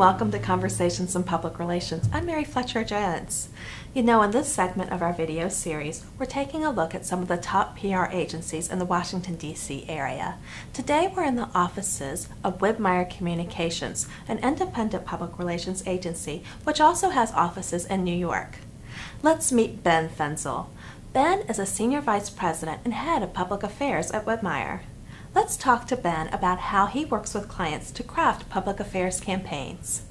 welcome to Conversations in Public Relations. I'm Mary Fletcher Jones. You know, in this segment of our video series, we're taking a look at some of the top PR agencies in the Washington, D.C. area. Today we're in the offices of Widmeyer Communications, an independent public relations agency which also has offices in New York. Let's meet Ben Finzel. Ben is a Senior Vice President and Head of Public Affairs at Widmeyer. Let's talk to Ben about how he works with clients to craft public affairs campaigns.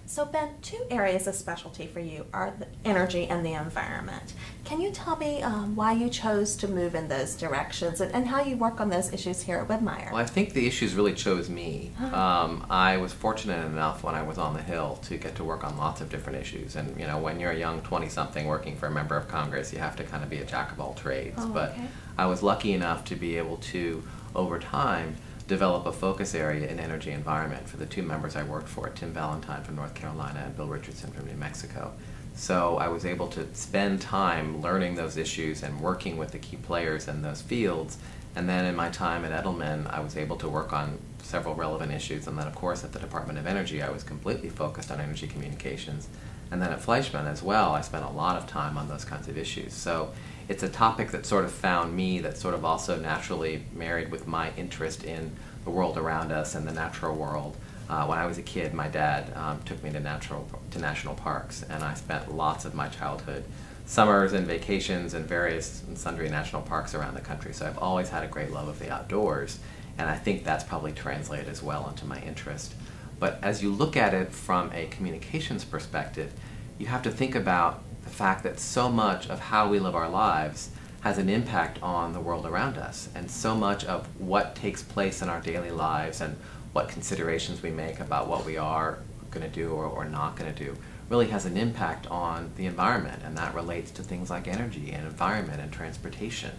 So Ben, two areas of specialty for you are the energy and the environment. Can you tell me why you chose to move in those directions and how you work on those issues here at Widmeyer? Well, I think the issues really chose me. I was fortunate enough when I was on the Hill to get to work on lots of different issues. And you know, when you're a young 20-something working for a member of Congress, you have to kind of be a jack of all trades. But I was lucky enough to be able to, over time, develop a focus area in energy environment for the two members I worked for, Tim Valentine from North Carolina and Bill Richardson from New Mexico. So I was able to spend time learning those issues and working with the key players in those fields. And then in my time at Edelman, I was able to work on several relevant issues. And then of course at the Department of Energy, I was completely focused on energy communications. And then at Fleischmann as well, I spent a lot of time on those kinds of issues. So it's a topic that sort of found me, that sort of also naturally married with my interest in the world around us and the natural world. When I was a kid, my dad took me to national parks, and I spent lots of my childhood summers and vacations in various and sundry national parks around the country. So I've always had a great love of the outdoors, and I think that's probably translated as well into my interest. But as you look at it from a communications perspective, you have to think about the fact that so much of how we live our lives has an impact on the world around us, and so much of what takes place in our daily lives and what considerations we make about what we are going to do or not going to do really has an impact on the environment, and that relates to things like energy and environment and transportation.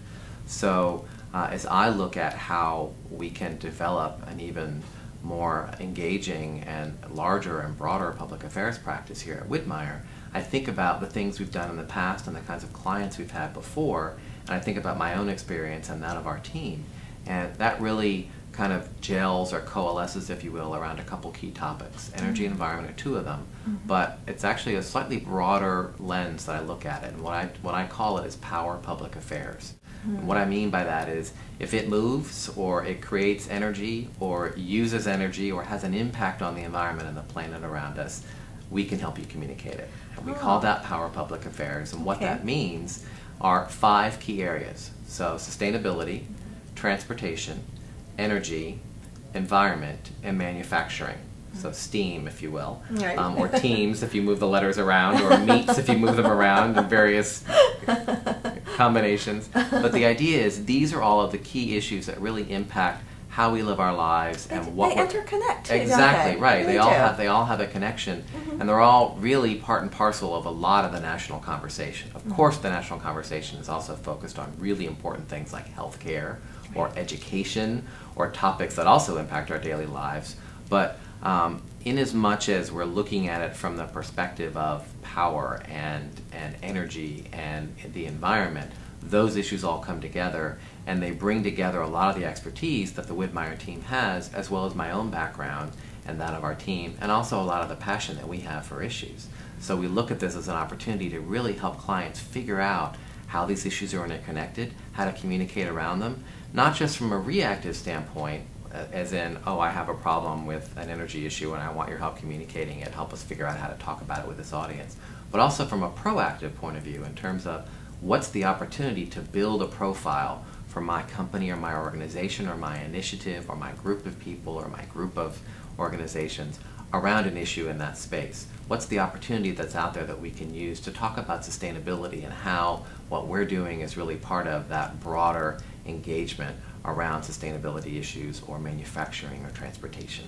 So as I look at how we can develop an even more engaging and larger and broader public affairs practice here at Widmeyer, I think about the things we've done in the past and the kinds of clients we've had before, and I think about my own experience and that of our team. And that really kind of gels or coalesces, if you will, around a couple key topics. Energy and environment are two of them, but it's actually a slightly broader lens that I look at it, and what I call it is power public affairs. And what I mean by that is, if it moves or it creates energy or uses energy or has an impact on the environment and the planet around us, we can help you communicate it. And we call that power public affairs, and what that means are 5 key areas. So sustainability, transportation, energy, environment, and manufacturing. So STEAM, if you will, or teams if you move the letters around, or meets if you move them around in various combinations. But the idea is these are all of the key issues that really impact how we live our lives and what they interconnect too, exactly, don't they? right. They all have a connection, and they're all really part and parcel of a lot of the national conversation. Of course, the national conversation is also focused on really important things like healthcare or education or topics that also impact our daily lives. But in as much as we're looking at it from the perspective of power and energy and the environment, those issues all come together, and they bring together a lot of the expertise that the Widmeyer team has, as well as my own background and that of our team, and also a lot of the passion that we have for issues. So we look at this as an opportunity to really help clients figure out how these issues are interconnected, how to communicate around them, not just from a reactive standpoint, as in, oh, I have a problem with an energy issue and I want your help communicating it, help us figure out how to talk about it with this audience, but also from a proactive point of view in terms of what's the opportunity to build a profile for my company or my organization or my initiative or my group of people or my group of organizations around an issue in that space. What's the opportunity that's out there that we can use to talk about sustainability and how what we're doing is really part of that broader engagement around sustainability issues or manufacturing or transportation.